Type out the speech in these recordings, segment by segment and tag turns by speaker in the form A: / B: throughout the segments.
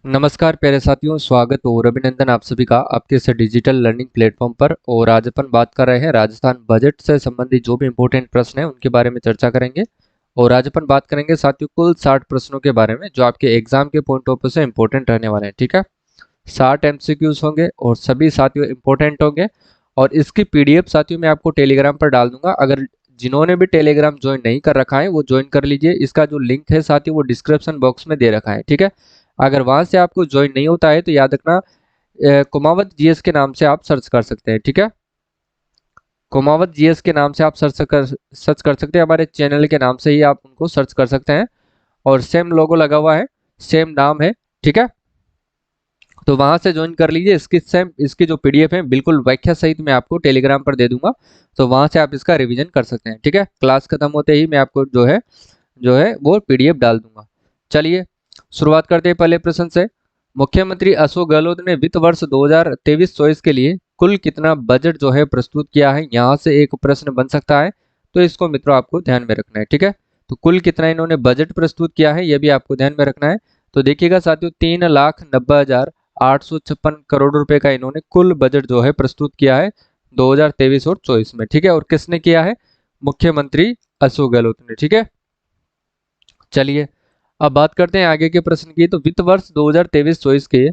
A: नमस्कार प्यारे साथियों, स्वागत और अभिनंदन आप सभी का आपके इस डिजिटल लर्निंग प्लेटफॉर्म पर। और आज अपन बात कर रहे हैं राजस्थान बजट से संबंधित जो भी इंपॉर्टेंट प्रश्न हैं उनके बारे में चर्चा करेंगे। और आज अपन बात करेंगे साथियों कुल 60 प्रश्नों के बारे में जो आपके एग्जाम के पॉइंट ऑफ व्यू से इंपॉर्टेंट रहने वाले हैं। ठीक है, 60 एमसीक्यूज होंगे और सभी साथियों इंपॉर्टेंट होंगे। और इसकी पीडीएफ साथियों मैं आपको टेलीग्राम पर डाल दूंगा। अगर जिन्होंने भी टेलीग्राम ज्वाइन नहीं कर रखा है वो ज्वाइन कर लीजिए। इसका जो लिंक है साथियों वो डिस्क्रिप्शन बॉक्स में दे रखा है। ठीक है, अगर वहां से आपको ज्वाइन नहीं होता है तो याद रखना कुमावत जीएस के नाम से आप सर्च कर सकते हैं। ठीक है, कुमावत जीएस के नाम से आप सर्च कर सकते हैं। हमारे चैनल के नाम से ही आप उनको सर्च कर सकते हैं और सेम लोगो लगा हुआ है, सेम नाम है। ठीक है, तो वहां से ज्वाइन कर लीजिए। इसकी सेम इसकी जो पीडीएफ है बिल्कुल व्याख्या सहित मैं आपको टेलीग्राम पर दे दूंगा, तो वहां से आप इसका रिवीजन कर सकते हैं। ठीक है, क्लास खत्म होते ही मैं आपको जो है वो पीडीएफ डाल दूंगा। चलिए शुरुआत करते हैं पहले प्रश्न से। मुख्यमंत्री अशोक गहलोत ने वित्त वर्ष 2023-24 के लिए कुल कितना बजट जो है प्रस्तुत किया है, यहाँ से एक प्रश्न बन सकता है, तो इसको मित्रों आपको ध्यान में रखना है। ठीक है, तो कुल कितना इन्होंने बजट प्रस्तुत किया है यह भी आपको ध्यान में रखना है। तो देखिएगा साथियों 3,90,856 करोड़ रुपए का इन्होंने कुल बजट जो है प्रस्तुत किया है 2023 और 24 में। ठीक है, और किसने किया है? मुख्यमंत्री अशोक गहलोत ने। ठीक है, चलिए अब बात करते हैं आगे के प्रश्न की। तो वित्त वर्ष 2023-24 के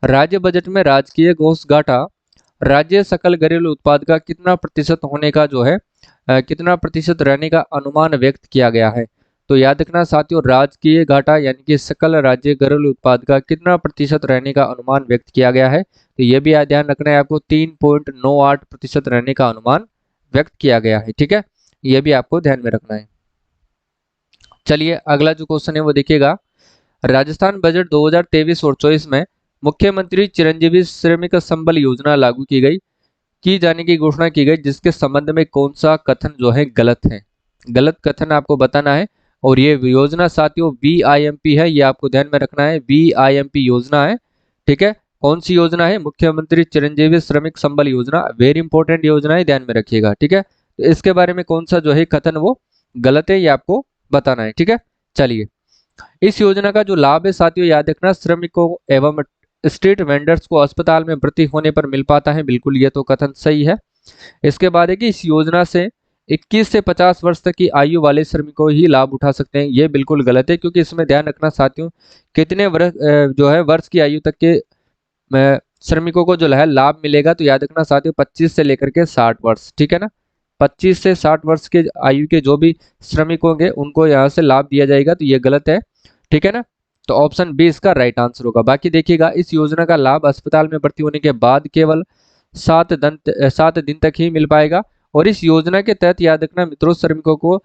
A: राज्य बजट में राजकीय कोष घाटा राज्य सकल घरेलू उत्पाद का कितना प्रतिशत होने का जो है कितना प्रतिशत रहने का अनुमान व्यक्त किया गया है। तो याद रखना साथियों, राजकीय घाटा यानी कि सकल राज्य घरेलू उत्पाद का कितना प्रतिशत रहने का अनुमान व्यक्त किया गया है। तो यह भी ध्यान रखना है आपको, 3.98% रहने का अनुमान व्यक्त किया गया है। ठीक है, यह भी आपको ध्यान में रखना है। चलिए अगला जो क्वेश्चन है वो देखिएगा। राजस्थान बजट 2023 और 24 में मुख्यमंत्री चिरंजीवी श्रमिक संबल योजना लागू की जाने की घोषणा की गई, जिसके संबंध में कौन सा कथन जो है गलत है? गलत कथन आपको बताना है। और ये योजना साथियों VIMP है, ये आपको ध्यान में रखना है। VIMP योजना है। ठीक है, कौन सी योजना है? मुख्यमंत्री चिरंजीवी श्रमिक संबल योजना, वेरी इंपॉर्टेंट योजना है, ध्यान में रखिएगा। ठीक है, तो इसके बारे में कौन सा जो है कथन वो गलत है ये आपको बताना है। ठीक है, चलिए इस योजना का जो लाभ है साथियों याद रखना, श्रमिकों एवं स्ट्रीट वेंडर्स को अस्पताल में भर्ती होने पर मिल पाता है। बिल्कुल ये तो कथन सही है। इसके बाद है कि इस योजना से 21 से 50 वर्ष तक की आयु वाले श्रमिकों ही लाभ उठा सकते हैं। ये बिल्कुल गलत है, क्योंकि इसमें ध्यान रखना साथियों कितने वर्ष जो है वर्ष की आयु तक के श्रमिकों को जो है लाभ मिलेगा। तो याद रखना साथियों 25 से लेकर के 60 वर्ष। ठीक है ना, 25 से 60 वर्ष के आयु के जो भी श्रमिक होंगे उनको यहाँ से लाभ दिया जाएगा, तो ये गलत है। ठीक है ना, तो ऑप्शन बी इसका राइट आंसर होगा। बाकी देखिएगा इस योजना का लाभ अस्पताल में भर्ती होने के बाद केवल 7 दिन तक ही मिल पाएगा। और इस योजना के तहत याद रखना मित्रों, श्रमिकों को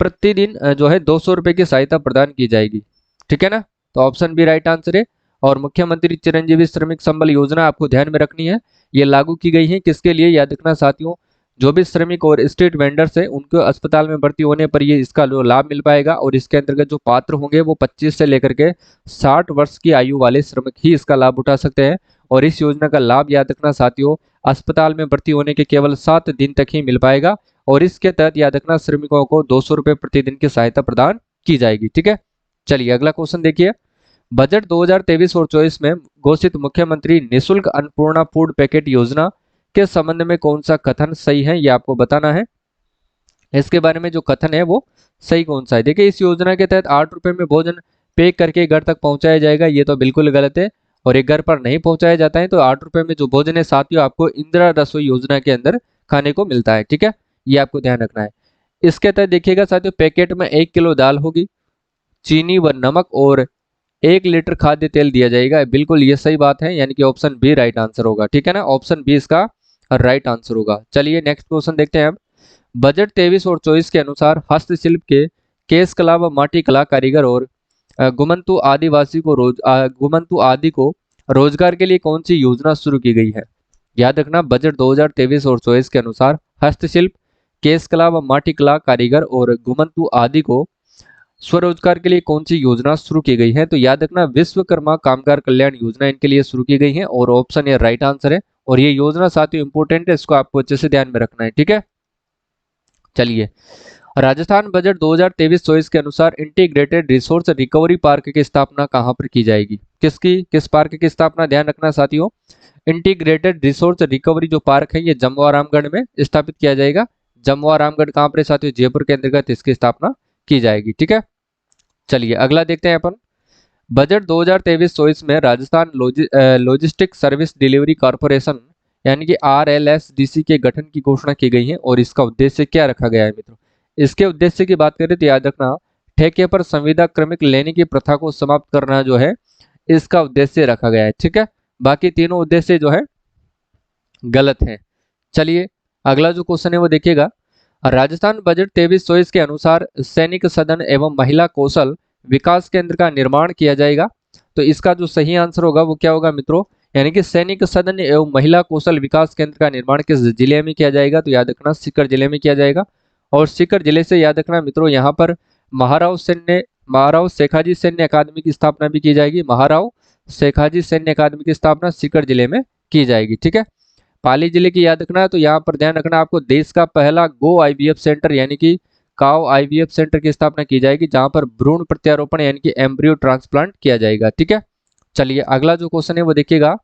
A: प्रतिदिन जो है 200 रुपए की सहायता प्रदान की जाएगी। ठीक है ना, तो ऑप्शन बी राइट आंसर है। और मुख्यमंत्री चिरंजीवी श्रमिक संबल योजना आपको ध्यान में रखनी है, ये लागू की गई है किसके लिए? याद रखना साथियों, जो भी श्रमिक और स्ट्रीट वेंडर्स है उनको अस्पताल में भर्ती होने पर ये इसका जो लाभ मिल पाएगा। और इसके अंतर्गत जो पात्र होंगे वो 25 से लेकर के 60 वर्ष की आयु वाले श्रमिक ही इसका लाभ उठा सकते हैं। और इस योजना का लाभ याद रखना साथियों अस्पताल में भर्ती होने के केवल 7 दिन तक ही मिल पाएगा। और इसके तहत याद रखना श्रमिकों को 200 रुपए प्रतिदिन की सहायता प्रदान की जाएगी। ठीक है, चलिए अगला क्वेश्चन देखिए। बजट 2023 और 24 में घोषित मुख्यमंत्री निःशुल्क अन्नपूर्णा फूड पैकेट योजना के संबंध में कौन सा कथन सही है, ये आपको बताना है। इसके बारे में जो कथन है वो सही कौन सा है? देखिए इस योजना के तहत 8 रुपए में भोजन पैक करके घर तक पहुंचाया जाएगा, ये तो बिल्कुल गलत है। और एक घर पर नहीं पहुंचाया जाता है, तो 8 रुपए में जो भोजन है साथियों आपको इंदिरा रसोई योजना के अंदर खाने को मिलता है। ठीक है, ये आपको ध्यान रखना है। इसके तहत देखिएगा साथियों पैकेट में 1 किलो दाल होगी, चीनी व नमक और 1 लीटर खाद्य तेल दिया जाएगा। बिल्कुल ये सही बात है, यानी कि ऑप्शन बी राइट आंसर होगा। ठीक है ना, ऑप्शन बी इसका राइट आंसर होगा। चलिए नेक्स्ट क्वेश्चन देखते हैं अब। बजट 23 और 24 के अनुसार हस्तशिल्प के केश कला व माटी कला कारीगर और गुमंतु आदि को रोजगार के लिए कौन सी योजना शुरू की गई है? याद रखना बजट 2023 और 24 के अनुसार हस्तशिल्प, केश कला व माटी कला कारीगर और गुमंतु आदि को स्वरोजगार के लिए कौन सी योजना शुरू की गई है? तो याद रखना विश्वकर्मा कामगार कल्याण योजना इनके लिए शुरू की गई है, और ऑप्शन ये राइट आंसर है। और ये योजना साथियों इंपोर्टेंट है, इसको आपको अच्छे से ध्यान में रखना है। ठीक है, चलिए राजस्थान बजट 2023-24 के अनुसार इंटीग्रेटेड रिसोर्स रिकवरी पार्क की स्थापना कहां पर की जाएगी? किस पार्क की स्थापना, ध्यान रखना साथियों। इंटीग्रेटेड रिसोर्स रिकवरी जो पार्क है ये जम्मू और रामगढ़ में स्थापित किया जाएगा। जम्मू और रामगढ़ कहां पर है साथियों? जयपुर के अंतर्गत इसकी स्थापना की जाएगी। ठीक है, चलिए अगला देखते हैं अपन। बजट 2023-24 में Rajasthan logistic service delivery corporation यानी कि RLSDC के गठन की घोषणा की गई है और इसका उद्देश्य क्या रखा गया है मित्रों? इसके उद्देश्य की बात करें तो याद रखना, ठेके पर संविदा क्रमिक लेने की प्रथा को समाप्त करना जो है इसका उद्देश्य रखा गया है। ठीक है, बाकी तीनों उद्देश्य जो है गलत है। चलिए अगला जो क्वेश्चन है वो देखिएगा। राजस्थान बजट 23-24 के अनुसार सैनिक सदन एवं महिला कौशल विकास केंद्र का निर्माण किया जाएगा। तो इसका जो सही आंसर होगा वो क्या होगा मित्रों? यानी कि सैनिक सदन एवं महिला कौशल विकास केंद्र का निर्माण किस जिले में किया जाएगा? तो याद रखना सीकर जिले में किया जाएगा। और सीकर जिले से याद रखना मित्रों यहाँ पर महाराव शेखाजी सैन्य अकादमी की स्थापना भी की जाएगी। महाराव शेखाजी सैन्य अकादमी की स्थापना सीकर जिले में की जाएगी। ठीक है, पाली जिले की याद रखना है तो यहाँ पर ध्यान रखना आपको, देश का पहला गो IVF सेंटर यानी कि काउ IVF सेंटर की स्थापना की जाएगी जहां पर भ्रूण प्रत्यारोपण यानी कि एम्ब्रियो ट्रांसप्लांट किया जाएगा। ठीक है, चलिए अगला जो क्वेश्चन है वो देखिएगा।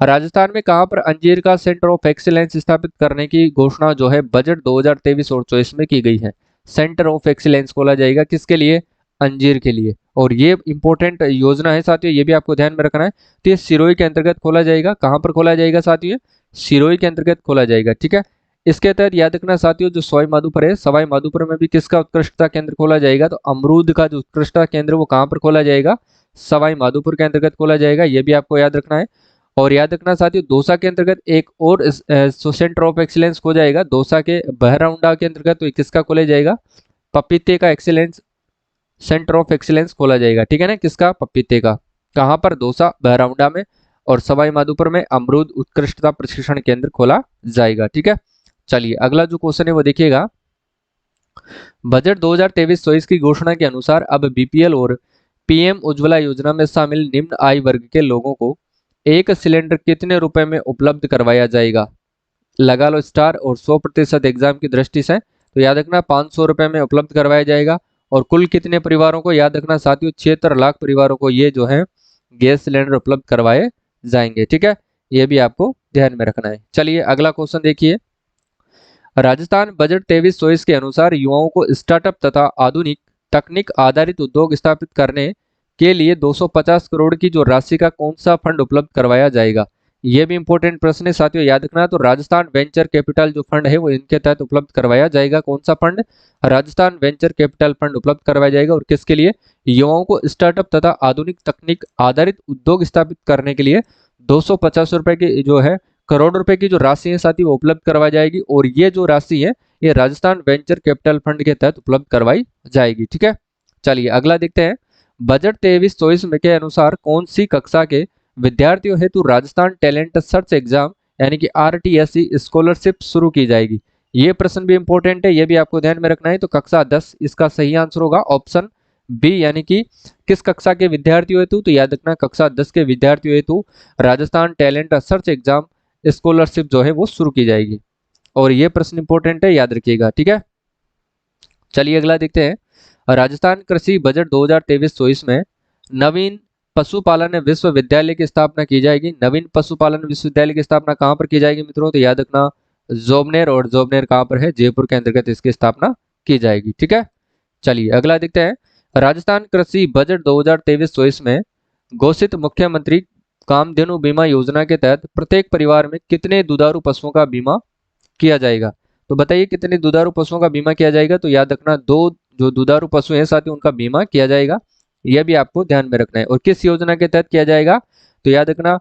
A: राजस्थान में कहां पर अंजीर का सेंटर ऑफ एक्सीलेंस स्थापित करने की घोषणा जो है बजट 2023 और 24 में की गई है? सेंटर ऑफ एक्सीलेंस खोला जाएगा किसके लिए? अंजीर के लिए। और ये इंपॉर्टेंट योजना है साथियों, ये भी आपको ध्यान में रखना है। तो ये सिरोही के अंतर्गत खोला जाएगा। कहां पर खोला जाएगा साथियों? सिरोही के अंतर्गत खोला जाएगा। ठीक है, इसके तहत याद रखना साथियों, जो सवाई माधोपुर है, सवाई माधोपुर में भी किसका उत्कृष्टता केंद्र खोला जाएगा? तो अमरूद का जो उत्कृष्टता केंद्र वो कहां पर खोला जाएगा? सवाई माधोपुर के अंतर्गत खोला जाएगा। ये भी आपको याद रखना है। और याद रखना साथियों, दौसा के अंतर्गत एक और सेंटर ऑफ एक्सीलेंस हो जाएगा दौसा के बहराउंडा के अंतर्गत। तो किसका खोला जाएगा? पपीते का एक्सीलेंस सेंटर ऑफ एक्सीलेंस खोला जाएगा। ठीक है ना, किसका? पपीते का। कहां पर? दौसा बहराउंडा में। और सवाई माधोपुर में अमरूद उत्कृष्टता प्रशिक्षण केंद्र खोला जाएगा। ठीक है, चलिए अगला जो क्वेश्चन है वो देखिएगा। बजट 2023-24 की घोषणा के अनुसार अब BPL और PM उज्ज्वला योजना में शामिल निम्न आय वर्ग के लोगों को एक सिलेंडर कितने रुपए में उपलब्ध करवाया जाएगा? लगा लो स्टार। और 100% एग्जाम की दृष्टि से तो याद रखना 500 रुपए में उपलब्ध करवाया जाएगा। और कुल कितने परिवारों को? याद रखना साथियों 76 लाख परिवारों को ये जो है गैस सिलेंडर उपलब्ध करवाए जाएंगे। ठीक है, ये भी आपको ध्यान में रखना है। चलिए अगला क्वेश्चन देखिए। राजस्थान बजट 23-24 के अनुसार युवाओं को स्टार्टअप तथा आधुनिक तकनीक आधारित उद्योग स्थापित करने के लिए 250 करोड़ की जो राशि का कौन सा फंड उपलब्ध करवाया जाएगा? ये भी इंपॉर्टेंट प्रश्न है साथियों, याद रखना। तो राजस्थान वेंचर कैपिटल जो फंड है वो इनके तहत उपलब्ध करवाया जाएगा। कौन सा fund? Rajasthan venture capital fund उपलब्ध करवाया जाएगा। और किसके लिए? युवाओं को स्टार्टअप तथा आधुनिक तकनीक आधारित उद्योग स्थापित करने के लिए 250 रुपए की जो है करोड़ रुपए की जो राशि है साथी वो उपलब्ध करवाई जाएगी। और ये जो राशि है ये राजस्थान वेंचर कैपिटल फंड के तहत उपलब्ध करवाई जाएगी। ठीक है, चलिए अगला देखते हैं। बजट 23-24 में के अनुसार कौन सी कक्षा के विद्यार्थियों हेतु राजस्थान टैलेंट सर्च एग्जाम यानी कि RTSE स्कॉलरशिप शुरू की जाएगी? ये प्रश्न भी इंपॉर्टेंट है, ये भी आपको ध्यान में रखना है। तो कक्षा 10 इसका सही आंसर होगा ऑप्शन B, यानी कि किस कक्षा के विद्यार्थियों हेतु? तो याद रखना कक्षा 10 के विद्यार्थियों हेतु Rajasthan talent search exam scholarship जो है वो शुरू की जाएगी। और ये प्रश्न इंपॉर्टेंट है, याद रखिएगा। ठीक है, चलिए अगला देखते हैं। राजस्थान कृषि बजट 2023-24 में नवीन पशुपालन विश्वविद्यालय की स्थापना की जाएगी। नवीन पशुपालन विश्वविद्यालय की स्थापना कहां पर की जाएगी मित्रों? तो याद रखना जोबनेर। और जोबनेर कहां पर है? जयपुर के अंतर्गत इसकी स्थापना की जाएगी। ठीक है, चलिए अगला देखते हैं। राजस्थान कृषि बजट 2023-24 में घोषित मुख्यमंत्री कामधेनु बीमा योजना के तहत प्रत्येक परिवार में कितने दुधारू पशुओं का बीमा किया जाएगा? तो बताइए कितने दुधारू पशुओं का बीमा किया जाएगा? तो याद रखना 2 जो दुधारू पशु हैं साथी उनका बीमा किया जाएगा। यह भी आपको ध्यान में रखना है। और किस योजना के तहत किया जाएगा? तो याद रखना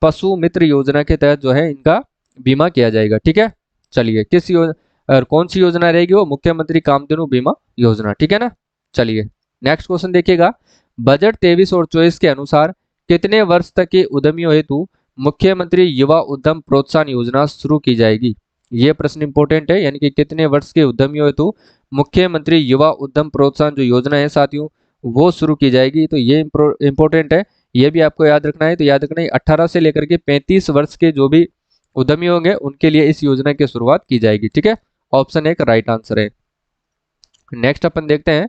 A: पशु मित्र योजना के तहत जो है इनका बीमा किया जाएगा। ठीक है, चलिए किस और कौन सी योजना रहेगी? वो मुख्यमंत्री कामधेनु बीमा योजना। ठीक है ना, चलिए नेक्स्ट क्वेश्चन देखिएगा। बजट 23 और 24 के अनुसार कितने वर्ष तक के उद्यमियों हेतु मुख्यमंत्री युवा उद्यम प्रोत्साहन योजना शुरू की जाएगी? ये प्रश्न इंपॉर्टेंट है, यानी कि कितने वर्ष के उद्यमियों हेतु मुख्यमंत्री युवा उद्यम प्रोत्साहन जो योजना है साथियों वो शुरू की जाएगी। तो ये इंपॉर्टेंट है, ये भी आपको याद रखना है। तो याद रखना 18 से लेकर के 35 वर्ष के जो भी उद्यमी होंगे उनके लिए इस योजना की शुरुआत की जाएगी। ठीक है, ऑप्शन 1 राइट आंसर है। नेक्स्ट अपन देखते हैं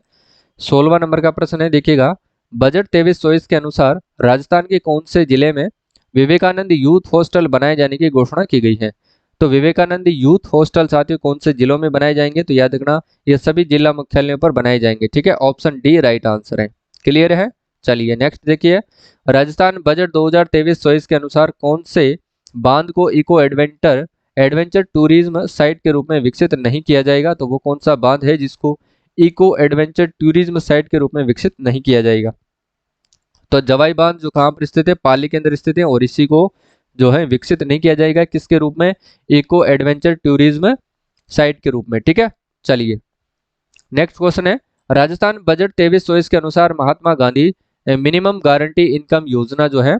A: 16वां नंबर का प्रश्न है, देखिएगा बजट 23-24 के अनुसार राजस्थान के कौन से जिले में विवेकानंद यूथ हॉस्टल बनाए जाने की घोषणा की गई है। तो विवेकानंद यूथ हॉस्टल साथियों कौन से जिलों में बनाए जाएंगे, तो याद रखना ये सभी जिला मुख्यालयों पर बनाए जाएंगे। ठीक है, ऑप्शन डी राइट आंसर है। क्लियर है। चलिए नेक्स्ट देखिए, राजस्थान बजट 2023-24 के अनुसार कौन से बांध को इको एडवेंचर टूरिज्म साइट के रूप में विकसित नहीं किया जाएगा। तो वो कौन सा बांध है जिसको इको एडवेंचर टूरिज्म साइट के रूप में विकसित नहीं किया जाएगा। तो जवाई बांध जो कहाँ पर स्थित है, पाली के अंदर स्थित है, और इसी को जो है विकसित नहीं किया जाएगा किसके रूप में, इको एडवेंचर टूरिज्म साइट के रूप में। ठीक है, चलिए नेक्स्ट क्वेश्चन है, राजस्थान बजट 23-24 के अनुसार Mahatma Gandhi minimum guarantee income योजना जो है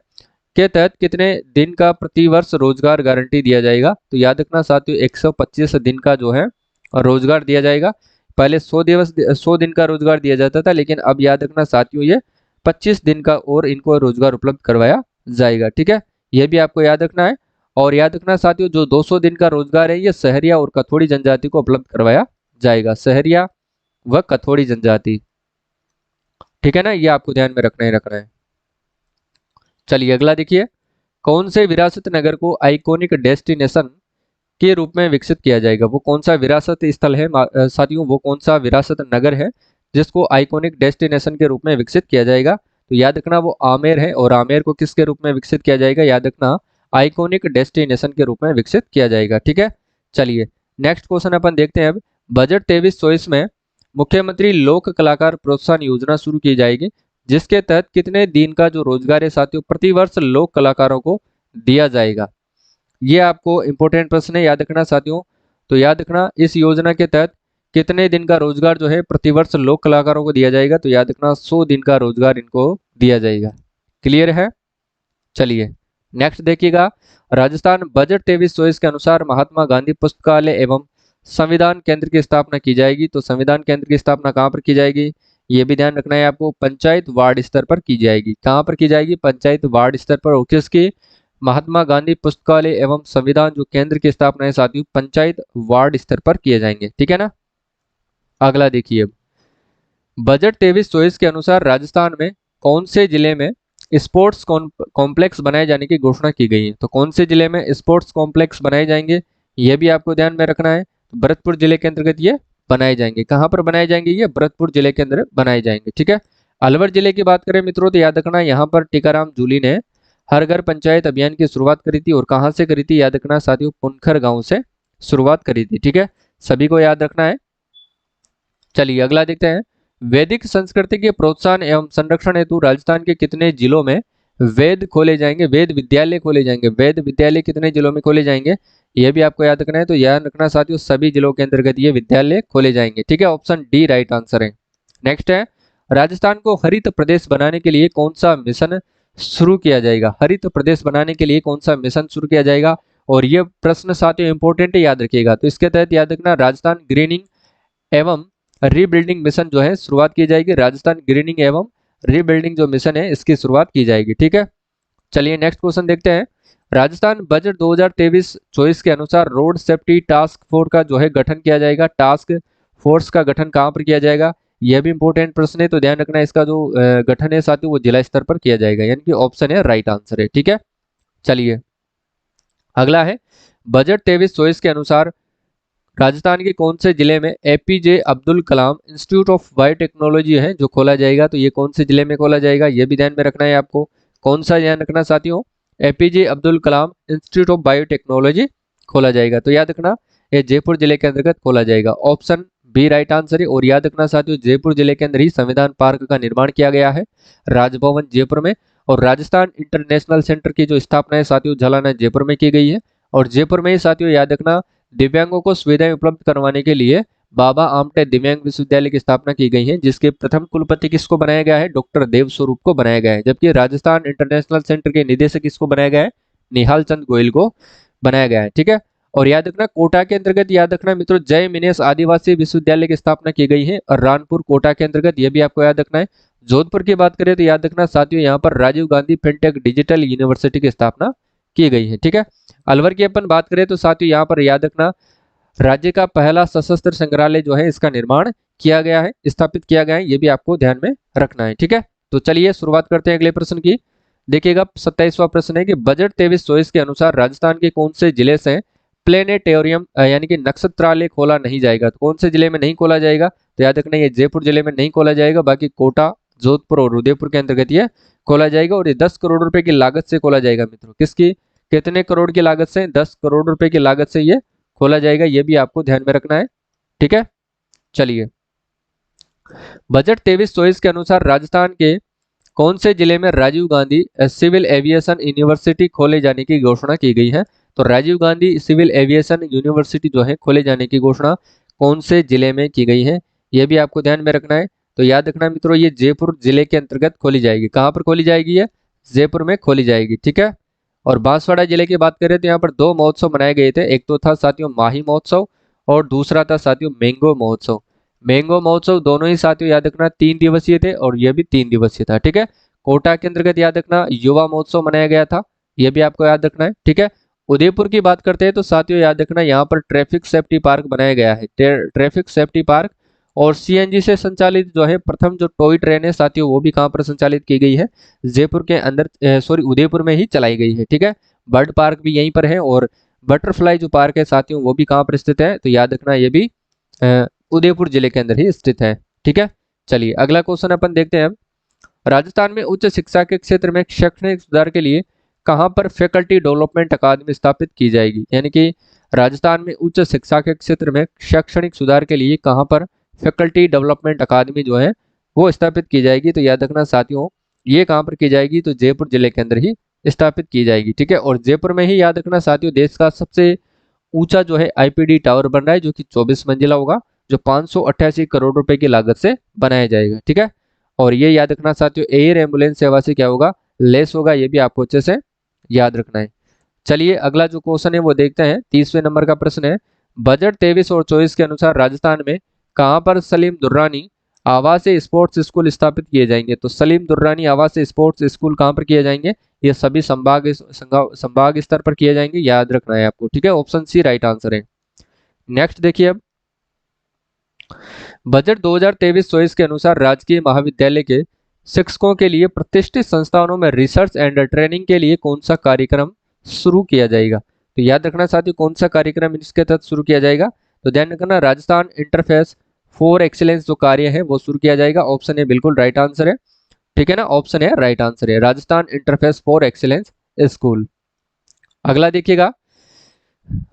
A: के तहत कितने दिन का प्रतिवर्ष रोजगार गारंटी दिया जाएगा। तो याद रखना साथियों 125 दिन का जो है रोजगार दिया जाएगा। पहले 100 दिन का रोजगार दिया जाता था, लेकिन अब याद रखना साथियों ये 25 दिन का और इनको रोजगार उपलब्ध करवाया जाएगा। ठीक है, यह भी आपको याद रखना है। और याद रखना साथियों जो 200 दिन का रोजगार है ये सहरिया और कथोड़ी जनजाति को उपलब्ध करवाया जाएगा, सहरिया व कथोड़ी जनजाति। ठीक है ना, ये आपको ध्यान में रखना है। चलिए अगला देखिए, कौन से विरासत नगर को आइकॉनिक डेस्टिनेशन के रूप में विकसित किया जाएगा। वो कौन सा विरासत स्थल है साथियों, वो कौन सा विरासत नगर है जिसको आइकॉनिक डेस्टिनेशन के रूप में विकसित किया जाएगा। तो याद रखना वो आमेर है, और आमेर को किसके रूप में विकसित किया जाएगा, याद रखना आइकॉनिक डेस्टिनेशन के रूप में विकसित किया जाएगा। ठीक है, चलिए नेक्स्ट क्वेश्चन अपन देखते हैं। अब बजट 23-24 में मुख्यमंत्री लोक कलाकार प्रोत्साहन योजना शुरू की जाएगी, जिसके तहत कितने दिन का जो रोजगार है साथियों प्रतिवर्ष लोक कलाकारों को दिया जाएगा। ये आपको इंपॉर्टेंट प्रश्न है, याद रखना साथियों। तो याद रखना इस योजना के तहत कितने दिन का रोजगार जो है प्रतिवर्ष लोक कलाकारों को दिया जाएगा। तो याद रखना 100 दिन का रोजगार इनको दिया जाएगा। क्लियर है। चलिए नेक्स्ट देखिएगा, राजस्थान बजट 23-24 के अनुसार महात्मा गांधी पुस्तकालय एवं संविधान केंद्र की स्थापना की जाएगी। तो संविधान केंद्र की स्थापना कहाँ पर की जाएगी, ये भी ध्यान रखना है आपको, पंचायत वार्ड स्तर पर की जाएगी। कहाँ पर की जाएगी, पंचायत वार्ड स्तर पर। और किसकी, महात्मा गांधी पुस्तकालय एवं संविधान जो केंद्र की स्थापना है साथियों पंचायत वार्ड स्तर पर किए जाएंगे। ठीक है ना। अगला देखिए, बजट 23-24 के अनुसार राजस्थान में कौन से जिले में स्पोर्ट्स कॉम्प्लेक्स बनाए जाने की घोषणा की गई है। तो कौन से जिले में स्पोर्ट्स कॉम्प्लेक्स बनाए जाएंगे, यह भी आपको ध्यान में रखना है। तो भरतपुर जिले के अंतर्गत ये बनाए जाएंगे। कहां पर बनाए जाएंगे, ये भरतपुर जिले के अंदर बनाए जाएंगे। ठीक है, अलवर जिले की बात करें मित्रों तो याद रखना यहाँ पर टीकाराम जूली ने हर घर पंचायत अभियान की शुरुआत करी थी, और कहां से करी थी, याद रखना साथियों पुनखर गांव से शुरुआत करी थी। ठीक है, सभी को याद रखना है। चलिए अगला देखते हैं, वैदिक संस्कृति के प्रोत्साहन एवं संरक्षण हेतु राजस्थान के कितने जिलों में वेद खोले जाएंगे, वेद विद्यालय खोले जाएंगे। वेद विद्यालय कितने जिलों में खोले जाएंगे, यह भी आपको याद रखना है। तो याद रखना साथियों सभी जिलों के अंतर्गत ये विद्यालय खोले जाएंगे। ठीक है, ऑप्शन डी राइट आंसर है। नेक्स्ट है, राजस्थान को हरित प्रदेश बनाने के लिए कौन सा मिशन शुरू किया जाएगा। हरित प्रदेश बनाने के लिए कौन सा मिशन शुरू किया जाएगा, और यह प्रश्न साथियों इंपॉर्टेंट है, याद रखिएगा। तो इसके तहत याद रखना राजस्थान ग्रीनिंग एवं रीबिल्डिंग मिशन जो है शुरुआत की जाएगी। राजस्थान ग्रीनिंग एवं रीबिल्डिंग जो मिशन है इसकी शुरुआत की जाएगी। ठीक है, चलिए नेक्स्ट क्वेश्चन देखते हैं, राजस्थान बजट 2023-24 के अनुसार रोड सेफ्टी टास्क फोर्स का जो है गठन किया जाएगा। टास्क फोर्स का गठन कहां पर किया जाएगा, यह भी इंपॉर्टेंट प्रश्न है। तो ध्यान रखना इसका जो गठन है साथियों वो जिला स्तर पर किया जाएगा, यानी कि ऑप्शन है राइट आंसर है। ठीक है, चलिए अगला है, बजट 23-24 के अनुसार राजस्थान के कौन से जिले में APJ Abdul Kalam institute of biotechnology है जो खोला जाएगा। तो ये कौन से जिले में खोला जाएगा, ये भी ध्यान में रखना है आपको। कौन सा ध्यान रखना साथियों, APJ Abdul Kalam institute of biotechnology खोला जाएगा। तो याद रखना ये जयपुर जिले के अंतर्गत खोला जाएगा, ऑप्शन बी राइट आंसर है। और याद रखना साथियों जयपुर जिले के अंदर ही संविधान पार्क का निर्माण किया गया है, राजभवन जयपुर में। और राजस्थान इंटरनेशनल सेंटर की जो स्थापना है साथियों झालाना जयपुर में की गई है। और जयपुर में ही साथियों याद रखना दिव्यांगों को सुविधाएं उपलब्ध करवाने के लिए बाबा आमटे दिव्यांग विश्वविद्यालय की स्थापना की गई है, जिसके प्रथम कुलपति किसको बनाया गया है, डॉक्टर देव स्वरूप को बनाया गया है। जबकि राजस्थान इंटरनेशनल सेंटर के निदेशक किसको बनाया गया है, निहाल चंद गोयल को बनाया गया है। ठीक है, और याद रखना कोटा के अंतर्गत याद रखना मित्रों जय मिनेश आदिवासी विश्वविद्यालय की स्थापना की गई है, और रानपुर कोटा के अंतर्गत यह भी आपको याद रखना है। जोधपुर की बात करें तो याद रखना साथियों यहाँ पर Rajiv Gandhi fintech digital university की स्थापना की गई है। ठीक है, अलवर की अपन बात करें तो साथियों यहाँ पर याद रखना राज्य का पहला सशस्त्र संग्रहालय जो है इसका निर्माण किया गया है, स्थापित किया गया है, ये भी आपको ध्यान में रखना है। ठीक है, तो चलिए शुरुआत करते हैं अगले प्रश्न की। देखिएगा 27वां प्रश्न है कि बजट 23-24 के अनुसार राजस्थान के कौन से जिले से प्लेनेटेरियम यानी कि नक्षत्रालय खोला नहीं जाएगा। तो कौन से जिले में नहीं खोला जाएगा, तो याद रखना ये जयपुर जिले में नहीं खोला जाएगा, बाकी कोटा, जोधपुर और उदयपुर के अंतर्गत ये खोला जाएगा। और ये 10 करोड़ रुपए की लागत से खोला जाएगा मित्रों। किसकी, कितने करोड़ की लागत से, 10 करोड़ रुपए की लागत से ये खोला जाएगा, ये भी आपको ध्यान में रखना है। ठीक है, चलिए बजट 23-24 के अनुसार राजस्थान के कौन से जिले में Rajiv Gandhi civil aviation university खोले जाने की घोषणा की गई है। तो Rajiv Gandhi civil aviation university जो है खोले जाने की घोषणा कौन से जिले में की गई है, यह भी आपको ध्यान में रखना है। तो याद रखना मित्रों, ये जयपुर जिले के अंतर्गत खोली जाएगी। कहां पर खोली जाएगी, ये जयपुर में खोली जाएगी। ठीक है, और बांसवाड़ा जिले की बात करें तो यहाँ पर 2 महोत्सव मनाए गए थे। एक तो था साथियों माही महोत्सव और दूसरा था साथियों मैंगो महोत्सव। मैंगो महोत्सव दोनों ही साथियों याद रखना 3 दिवसीय थे और यह भी 3 दिवसीय था। ठीक है, कोटा के अंतर्गत याद रखना युवा महोत्सव मनाया गया था, यह भी आपको याद रखना है। ठीक है, उदयपुर की बात करते हैं तो साथियों याद रखना यहाँ पर ट्रैफिक सेफ्टी पार्क बनाया गया है, ट्रैफिक सेफ्टी पार्क। और सीएनजी से संचालित जो है प्रथम जो टॉय ट्रेन है साथियों, वो भी कहाँ पर संचालित की गई है, जयपुर के अंदर सॉरी उदयपुर में ही चलाई गई है। ठीक है, बर्ड पार्क भी यहीं पर है और बटरफ्लाई जो पार्क है साथियों वो भी कहाँ पर स्थित है, तो याद रखना ये भी उदयपुर जिले के अंदर ही स्थित है। ठीक है, चलिए अगला क्वेश्चन अपन देखते हैं। राजस्थान में उच्च शिक्षा के क्षेत्र में शैक्षणिक सुधार के लिए कहां पर फैकल्टी डेवलपमेंट अकादमी स्थापित की जाएगी। यानी कि राजस्थान में उच्च शिक्षा के क्षेत्र में शैक्षणिक सुधार के लिए कहां पर फैकल्टी डेवलपमेंट अकादमी जो है वो स्थापित की जाएगी। तो याद रखना साथियों ये कहां पर की जाएगी, तो जयपुर जिले के अंदर ही स्थापित की जाएगी। ठीक है, और जयपुर में ही याद रखना साथियों देश का सबसे ऊंचा जो है आईपीडी टावर बन रहा है, जो कि 24 मंजिला होगा, जो 588 करोड़ रुपए की लागत से बनाया जाएगा। ठीक है, और ये याद रखना साथियों एयर एम्बुलेंस सेवा से क्या होगा, लेस होगा, ये भी आपको अच्छे से याद रखना है। चलिए अगला जो क्वेश्चन है वो देखते हैं। 30वें नंबर का प्रश्न है, बजट 23 और 24 के अनुसार राजस्थान में कहां पर सलीम दुर्रानी आवासीय स्पोर्ट्स स्कूल स्थापित किए जाएंगे। तो सलीम दुर्रानी आवासीय स्पोर्ट्स स्कूल कहां पर किए जाएंगे, ये सभी संभाग स्तर पर किए जाएंगे, याद रखना है आपको। ठीक है, ऑप्शन सी राइट आंसर है। नेक्स्ट देखिए अब बजट 2023-24 के अनुसार राजकीय महाविद्यालय के शिक्षकों के लिए प्रतिष्ठित संस्थानों में रिसर्च एंड ट्रेनिंग के लिए कौन सा कार्यक्रम शुरू किया जाएगा। तो याद रखना साथियों कौन सा कार्यक्रम इसके तहत शुरू किया जाएगा, तो ध्यान रखना राजस्थान इंटरफेस फॉर एक्सीलेंस जो कार्य है वो शुरू किया जाएगा। ऑप्शन ए बिल्कुल राइट आंसर है। ठीक है ना, ऑप्शन ए राइट आंसर है, Rajasthan interface for excellence school. अगला देखिएगा,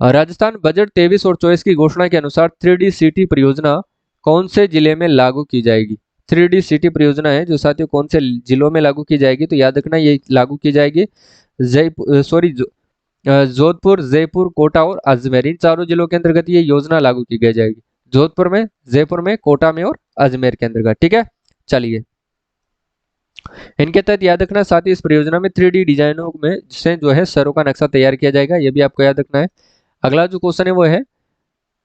A: राजस्थान बजट 23 और 24 की घोषणा के अनुसार 3D सिटी परियोजना कौन से जिले में लागू की जाएगी। 3D सिटी परियोजना है जो साथियों कौन से जिलों में लागू की जाएगी, तो याद रखना ये लागू की जाएगी जोधपुर, जयपुर, कोटा और अजमेर, इन चारों जिलों के अंतर्गत ये योजना लागू की गई जाएगी। जोधपुर में, जयपुर में, कोटा में और अजमेर के अंतर्गत। ठीक है, चलिए इनके तहत याद रखना साथ ही इस परियोजना में 3D डिजाइनों में से जो है शहरों का नक्शा तैयार किया जाएगा, ये भी आपको याद रखना है। अगला जो क्वेश्चन है वो है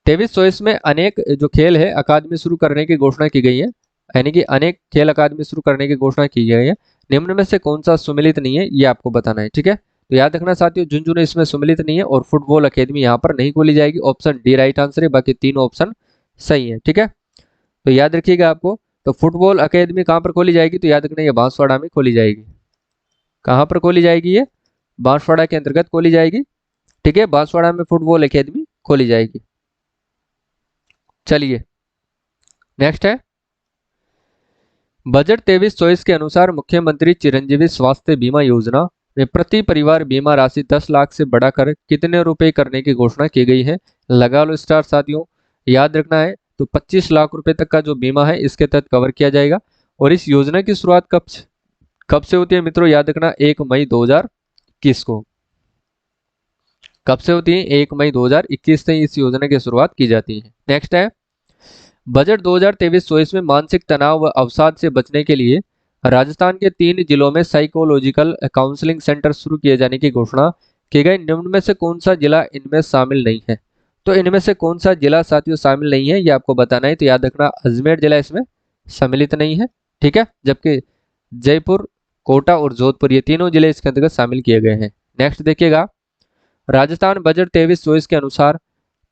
A: 23-24 में अनेक जो खेल है अकादमी शुरू करने की घोषणा की गई है, यानी कि अनेक खेल अकादमी शुरू करने की घोषणा की गई है। निम्न में से कौन सा सुमिलित नहीं है, ये आपको बताना है। ठीक है, तो याद रखना साथियों झुंझुनू इसमें सुमिलित नहीं है और फुटबॉल अकेदमी यहाँ पर नहीं खोली जाएगी। ऑप्शन डी राइट आंसर है, बाकी तीनों ऑप्शन सही है। ठीक है, तो याद रखिएगा आपको, तो फुटबॉल अकेदमी कहाँ पर खोली जाएगी, तो याद रखना ये बांसवाड़ा में खोली जाएगी। कहाँ पर खोली जाएगी, ये बांसवाड़ा के अंतर्गत खोली जाएगी। ठीक है, बांसवाड़ा में फुटबॉल अकेदमी खोली जाएगी। चलिए नेक्स्ट है, बजट 23-24 के अनुसार मुख्यमंत्री चिरंजीवी स्वास्थ्य बीमा योजना में प्रति परिवार बीमा राशि 10 लाख से बढ़ाकर कितने रुपए करने की घोषणा की गई है। लगा लो स्टार साथियों, याद रखना है तो 25 लाख रुपए तक का जो बीमा है इसके तहत कवर किया जाएगा। और इस योजना की शुरुआत कब से होती है मित्रों, याद रखना 1 मई 2021 को। कब से होती है, 1 मई 2021 से इस योजना की शुरुआत की जाती है। नेक्स्ट है, बजट 2023-24 में मानसिक तनाव व अवसाद से बचने के लिए राजस्थान के 3 जिलों में साइकोलॉजिकल काउंसलिंग सेंटर शुरू किए जाने की घोषणा की गई। निम्न में से कौन सा जिला इनमें शामिल नहीं है, तो इनमें से कौन सा जिला साथियों शामिल नहीं है ये आपको बताना है। तो याद रखना अजमेर जिला इसमें सम्मिलित नहीं है। ठीक है, जबकि जयपुर, कोटा और जोधपुर ये तीनों जिले इसके अंतर्गत शामिल किए गए हैं। नेक्स्ट देखिएगा, राजस्थान बजट 23-24 के अनुसार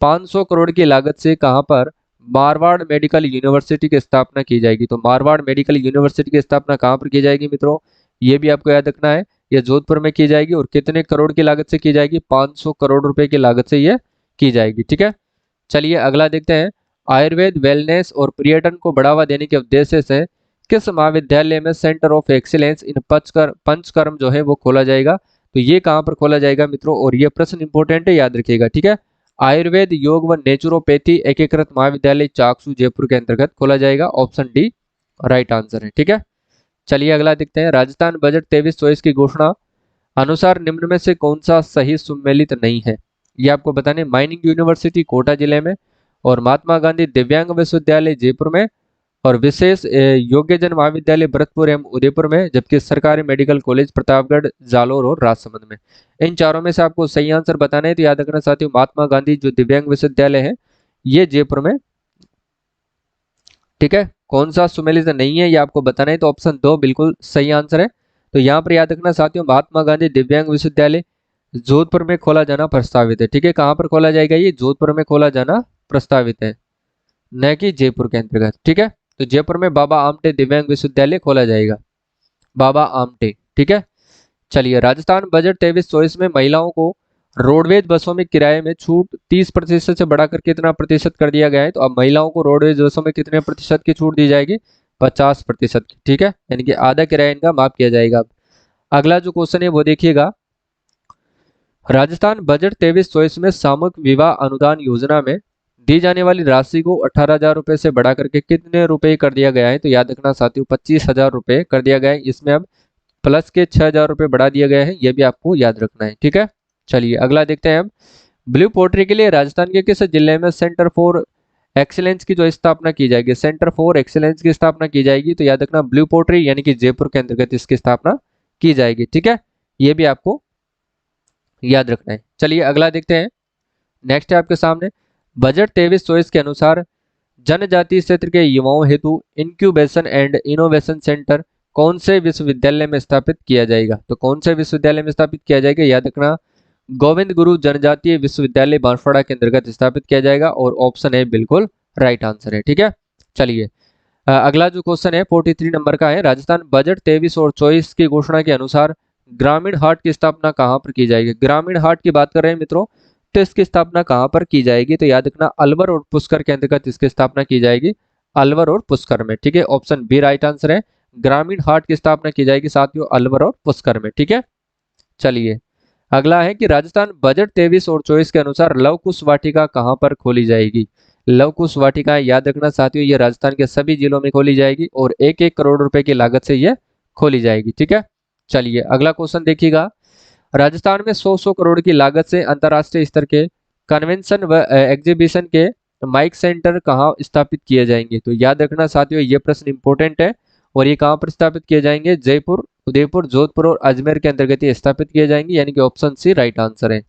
A: 500 करोड़ की लागत से कहां पर मारवाड़ मेडिकल यूनिवर्सिटी की स्थापना की जाएगी। तो मारवाड़ मेडिकल यूनिवर्सिटी की स्थापना कहां पर की जाएगी मित्रों, ये भी आपको याद रखना है। ये जोधपुर में की जाएगी और कितने करोड़ की लागत से की जाएगी, 500 करोड़ रुपए की लागत से ये की जाएगी। ठीक है, चलिए अगला देखते हैं। आयुर्वेद, वेलनेस और पर्यटन को बढ़ावा देने के उद्देश्य से किस महाविद्यालय में centre of excellence in panchakarma जो है वो खोला जाएगा। तो ये कहां पर खोला जाएगा मित्रों, और ये प्रश्न इंपॉर्टेंट है, याद रखिएगा। ठीक है, आयुर्वेद, योग व नेचुरोपैथी एकीकृत महाविद्यालय चाकसू जयपुर के अंतर्गत खोला जाएगा। ऑप्शन डी राइट आंसर है। ठीक है, चलिए अगला देखते हैं। राजस्थान बजट 23-24 की घोषणा अनुसार निम्न में से कौन सा सही सुमेलित नहीं है। ये आपको बताने, माइनिंग यूनिवर्सिटी कोटा जिले में, और महात्मा गांधी दिव्यांग विश्वविद्यालय जयपुर में, और विशेष योग्यजन महाविद्यालय भरतपुर एवं उदयपुर में, जबकि सरकारी मेडिकल कॉलेज प्रतापगढ़, जालोर और राजसमंद में। इन चारों में से आपको सही आंसर बताना है। तो याद रखना साथियों, महात्मा गांधी जो दिव्यांग विश्वविद्यालय है ये जयपुर में। ठीक है, कौन सा सुमेलित नहीं है ये आपको बताना है। तो ऑप्शन 2 बिल्कुल सही आंसर है। तो यहाँ पर याद रखना साथियों, महात्मा गांधी दिव्यांग विश्वविद्यालय जोधपुर में खोला जाना प्रस्तावित है। ठीक है, कहाँ पर खोला जाएगा, ये जोधपुर में खोला जाना प्रस्तावित है, न कि जयपुर के अंतर्गत। ठीक है, तो जयपुर में बाबा आमटे दिव्यांग विश्वविद्यालय खोला जाएगा, बाबा आमटे। ठीक है, चलिए राजस्थान बजट 23-24 में महिलाओं को रोडवेज बसों में किराए में छूट 30% से बढ़ाकर कितना प्रतिशत कर दिया गया है। तो अब महिलाओं को रोडवेज बसों में कितने प्रतिशत की छूट दी जाएगी, 50% की। ठीक है, यानी कि आधा किराया इनका माफ किया जाएगा। अब अगला जो क्वेश्चन है वो देखिएगा। राजस्थान बजट 23-24 में सामूहिक विवाह अनुदान योजना में दी जाने वाली राशि को 18,000 रुपए से बढ़ा करके कितने रुपए कर दिया गया है। तो याद रखना साथियों, 25,000 रुपए कर दिया गया है। इसमें अब प्लस के 6,000 रुपए बढ़ा दिया गया है, यह भी आपको याद रखना है। ठीक है, चलिए अगला देखते हैं। हम ब्लू पोट्री के लिए राजस्थान के किस जिले में सेंटर फॉर एक्सीलेंस की जो स्थापना की जाएगी, सेंटर फॉर एक्सीलेंस की स्थापना की जाएगी। तो याद रखना ब्लू पोट्री यानी कि जयपुर के अंतर्गत इसकी स्थापना की जाएगी। ठीक है, ये भी आपको याद रखना है। चलिए अगला देखते हैं। नेक्स्ट है आपके सामने, बजट 23-24 के अनुसार जनजातीय क्षेत्र के युवाओं हेतु इंक्यूबेशन एंड इनोवेशन सेंटर कौन से विश्वविद्यालय में स्थापित किया जाएगा। तो कौन से विश्वविद्यालय में स्थापित किया जाएगा, याद रखना गोविंद गुरु जनजातीय विश्वविद्यालय बांसवाड़ा के अंतर्गत स्थापित किया जाएगा, और ऑप्शन है बिल्कुल राइट आंसर है। ठीक है, चलिए अगला जो क्वेश्चन है 43 नंबर का है। राजस्थान बजट 23 और 24 की घोषणा के अनुसार ग्रामीण हाट की स्थापना कहां पर की जाएगी। ग्रामीण हाट की बात कर रहे हैं मित्रों, तो इसकी स्थापना कहां पर की जाएगी। तो याद रखना अलवर और पुष्कर के अंतर्गत इसकी स्थापना की जाएगी, अलवर और पुष्कर में। ठीक है, ऑप्शन बी राइट आंसर है, ग्रामीण हाट की स्थापना की जाएगी साथियों अलवर और पुष्कर में। ठीक है, चलिए अगला है कि राजस्थान बजट 23 और 24 के अनुसार लव कुश वाटिका कहां पर खोली जाएगी। लव कुश वाटिका याद रखना साथियों, ये राजस्थान के सभी जिलों में खोली जाएगी और 1-1 करोड़ रुपए की लागत से ये खोली जाएगी। ठीक है, चलिए अगला क्वेश्चन देखिएगा। राजस्थान में 100 करोड़ की लागत से अंतर्राष्ट्रीय स्तर के कन्वेंशन व एग्जीबिशन के माइक सेंटर कहाँ स्थापित किए जाएंगे। तो याद रखना साथियों, ये प्रश्न इंपॉर्टेंट है, और ये कहाँ पर स्थापित किए जाएंगे, जयपुर, उदयपुर, जोधपुर और अजमेर के अंतर्गत ये स्थापित किए जाएंगे, यानी कि ऑप्शन सी राइट आंसर है।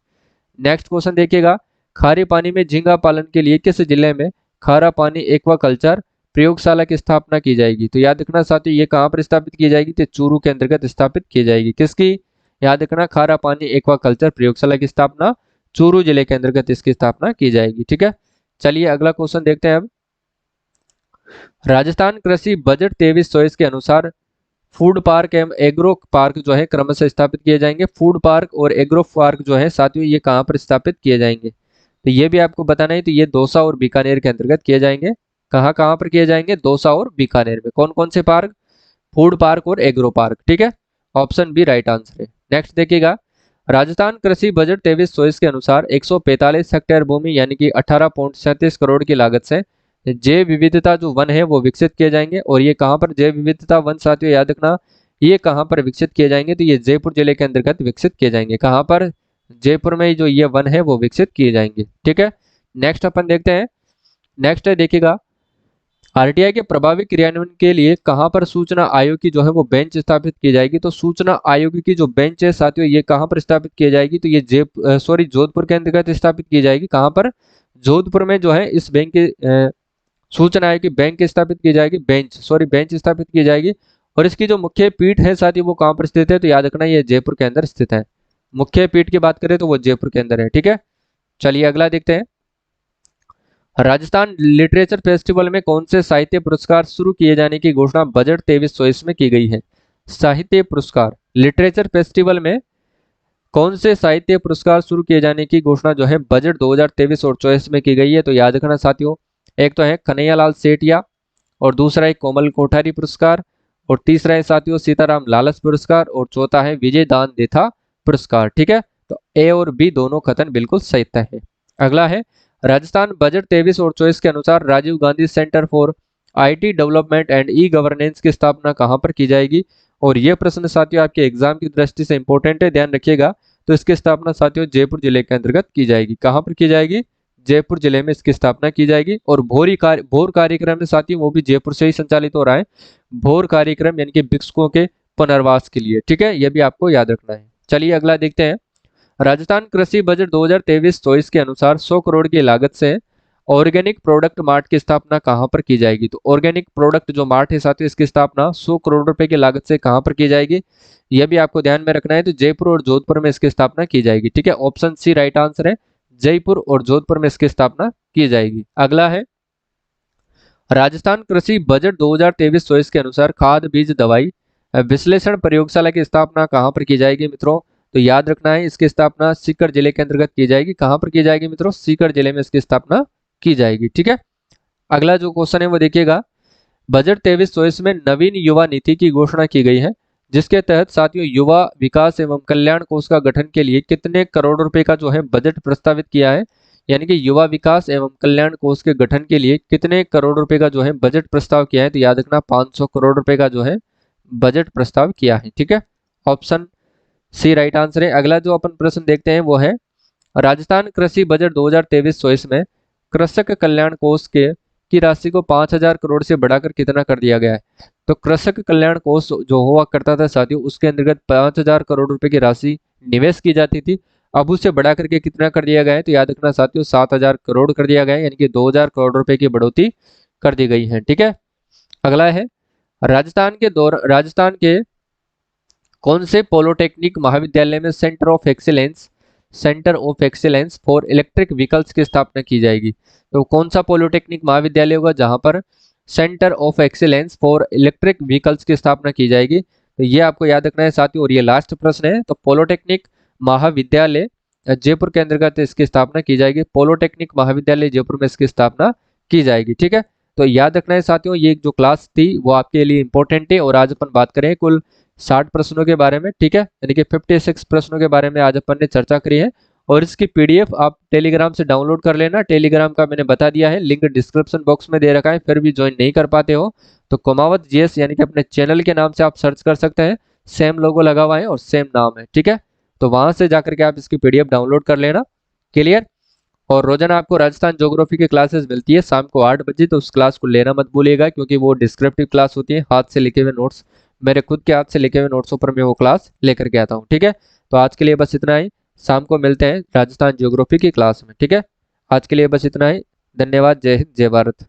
A: नेक्स्ट क्वेश्चन देखिएगा। खारे पानी में झींगा पालन के लिए किस जिले में खारा पानी एक्वाकल्चर प्रयोगशाला की स्थापना की जाएगी। तो याद रखना साथियों, ये कहाँ पर स्थापित की जाएगी, तो चूरू के अंतर्गत स्थापित की जाएगी। किसकी, याद रखना खारा पानी एक्वाकल्चर प्रयोगशाला की स्थापना चूरू जिले के अंतर्गत इसकी स्थापना की जाएगी। ठीक है, चलिए अगला क्वेश्चन देखते हैं। अब राजस्थान कृषि बजट 23-24 के अनुसार फूड पार्क एवं एग्रो पार्क जो है क्रमशः स्थापित किए जाएंगे। फूड पार्क और एग्रो पार्क जो है साथियों ये कहाँ पर स्थापित किए जाएंगे, तो ये भी आपको बताना है। तो ये दौसा और बीकानेर के अंतर्गत किए जाएंगे। कहाँ कहाँ पर किए जाएंगे, दौसा और बीकानेर में। कौन कौन से पार्क, फूड पार्क और एग्रो पार्क। ठीक है, ऑप्शन बी राइट आंसर है। नेक्स्ट देखिएगा। राजस्थान कृषि बजट 23-24 के अनुसार 145 हेक्टेयर भूमि यानी कि 18.37 करोड़ की लागत से जैव विविधता जो वन है वो विकसित किए जाएंगे। और ये कहाँ पर जैव विविधता वन साथियों याद रखना, ये कहाँ पर विकसित किए जाएंगे, तो ये जयपुर जिले के अंतर्गत विकसित किए जाएंगे। कहाँ पर, जयपुर में जो ये वन है वो विकसित किए जाएंगे। ठीक है, नेक्स्ट अपन देखते हैं। नेक्स्ट है देखिएगा, आरटीआई के प्रभावी क्रियान्वयन के लिए कहां पर सूचना आयोग की जो है वो बेंच स्थापित की जाएगी। तो सूचना आयोग की जो बेंच है साथियों ये कहां पर स्थापित की जाएगी, तो ये जोधपुर के अंतर्गत स्थापित की जाएगी। कहां पर, जोधपुर में जो है इस बैंक की सूचना आयोग की बैंक स्थापित की जाएगी, बेंच स्थापित की जाएगी। और इसकी जो मुख्य पीठ है साथियों वो कहां पर स्थित है, तो याद रखना ये जयपुर के अंदर स्थित है। मुख्य पीठ की बात करें तो वो जयपुर के अंदर है। ठीक है, चलिए अगला देखते हैं। राजस्थान लिटरेचर फेस्टिवल में कौन से साहित्य पुरस्कार शुरू किए जाने की घोषणा बजट 23-24 में की गई है? साहित्य पुरस्कार लिटरेचर फेस्टिवल में कौन से साहित्य पुरस्कार शुरू किए जाने की घोषणा जो है बजट 2023 और 24 में की गई है? तो याद रखना साथियों, एक तो है कन्हैयालाल सेठिया, और दूसरा है कोमल कोठारी पुरस्कार, और तीसरा है साथियों सीताराम लालस पुरस्कार, और चौथा है विजय दान देथा पुरस्कार। ठीक है, तो ए और बी दोनों कथन बिल्कुल सही है। अगला है राजस्थान बजट 23 और 24 के अनुसार Rajiv Gandhi centre for IT development and e governance की स्थापना कहां पर की जाएगी? और यह प्रश्न साथियों आपके एग्जाम की दृष्टि से इंपॉर्टेंट है, ध्यान रखिएगा। तो इसकी स्थापना साथियों जयपुर जिले के अंतर्गत की जाएगी। कहां पर की जाएगी? जयपुर जिले में इसकी स्थापना की जाएगी। और भोर कार्यक्रम में साथियों वो भी जयपुर से ही संचालित हो रहा है। भोर कार्यक्रम यानी कि भिक्षुकों के पुनर्वास के लिए। ठीक है, यह भी आपको याद रखना है। चलिए अगला देखते हैं। राजस्थान कृषि बजट 2023-24 के अनुसार 100 करोड़ की लागत से ऑर्गेनिक प्रोडक्ट मार्ट की स्थापना कहां पर की जाएगी? तो ऑर्गेनिक प्रोडक्ट जो मार्ट है साथियों इसकी स्थापना 100 करोड़ रुपए की लागत से कहां पर की जाएगी? यह भी आपको ध्यान में रखना है। तो जयपुर और जोधपुर में इसकी स्थापना की जाएगी। ठीक है, ऑप्शन सी राइट आंसर है, जयपुर और जोधपुर में इसकी स्थापना की जाएगी। अगला है राजस्थान कृषि बजट 2023-24 के अनुसार खाद बीज दवाई विश्लेषण प्रयोगशाला की स्थापना कहां पर की जाएगी मित्रों? तो याद रखना है इसकी स्थापना सीकर जिले के अंतर्गत की जाएगी। कहां पर की जाएगी मित्रों? सीकर जिले में इसकी स्थापना की जाएगी। ठीक है, अगला जो क्वेश्चन है वो देखिएगा। बजट 23-24 में नवीन युवा नीति की घोषणा की गई है, जिसके तहत साथियों युवा विकास एवं कल्याण कोष का गठन के लिए कितने करोड़ रुपए का जो है बजट प्रस्तावित किया है? यानी कि युवा विकास एवं कल्याण कोष के गठन के लिए कितने करोड़ रुपए का जो है बजट प्रस्ताव किया है? तो याद रखना 500 करोड़ रुपए का जो है बजट प्रस्ताव किया है। ठीक है, ऑप्शन सी राइट आंसर है। अगला जो अपन प्रश्न देखते हैं वो है राजस्थान कृषि बजट 2023-24 में कृषक कल्याण कोष के की राशि को 5,000 करोड़ से बढ़ाकर कितना कर दिया गया है? तो कृषक कल्याण कोष जो हुआ करता था साथियों उसके अंतर्गत 5,000 करोड़ रुपए की राशि निवेश की जाती थी। अब उसे बढ़ा करके कितना कर दिया गया है? तो याद रखना साथियों 7,000 करोड़ कर दिया गया है, यानी कि 2,000 करोड़ रुपए की बढ़ोतरी कर दी गई है। ठीक है, अगला है राजस्थान के कौन से पॉलिटेक्निक महाविद्यालय में centre of excellence for electric vehicles की स्थापना की जाएगी? तो कौन सा पॉलिटेक्निक महाविद्यालय होगा जहां पर centre of excellence for electric vehicles की स्थापना की जाएगी? तो ये आपको याद रखना है साथियों, और ये लास्ट प्रश्न है। तो पॉलिटेक्निक महाविद्यालय जयपुर के अंतर्गत इसकी स्थापना की जाएगी। पॉलिटेक्निक महाविद्यालय जयपुर में इसकी स्थापना की जाएगी। ठीक है, तो याद रखना है साथियों ये जो क्लास थी वो आपके लिए इंपॉर्टेंट है। और आज अपन बात करें कुल 60 प्रश्नों के बारे में। ठीक है, यानी कि 56 प्रश्नों के बारे में आज अपन ने चर्चा करी है। और इसकी पीडीएफ आप टेलीग्राम से डाउनलोड कर लेना। टेलीग्राम का मैंने बता दिया है, लिंक डिस्क्रिप्शन बॉक्स में दे रखा है। फिर भी ज्वाइन नहीं कर पाते हो तो कुमावत जीएस यानी कि अपने चैनल के नाम से आप सर्च कर सकते हैं। सेम लोगो लगा हुआ है और सेम नाम है। ठीक है, तो वहां से जाकर के आप इसकी पीडीएफ डाउनलोड कर लेना। क्लियर? और रोजाना आपको राजस्थान ज्योग्राफी की क्लासेस मिलती है शाम को 8 बजे, तो उस क्लास को लेना मत भूलिएगा, क्योंकि वो डिस्क्रिप्टिव क्लास होती है। हाथ से लिखे हुए नोट्स, मेरे खुद के हाथ से लिखे हुए नोट्सों पर मैं वो क्लास लेकर के आता हूँ। ठीक है, तो आज के लिए बस इतना ही। शाम को मिलते हैं राजस्थान ज्योग्राफी की क्लास में। ठीक है, आज के लिए बस इतना ही। धन्यवाद। जय हिंद, जय भारत।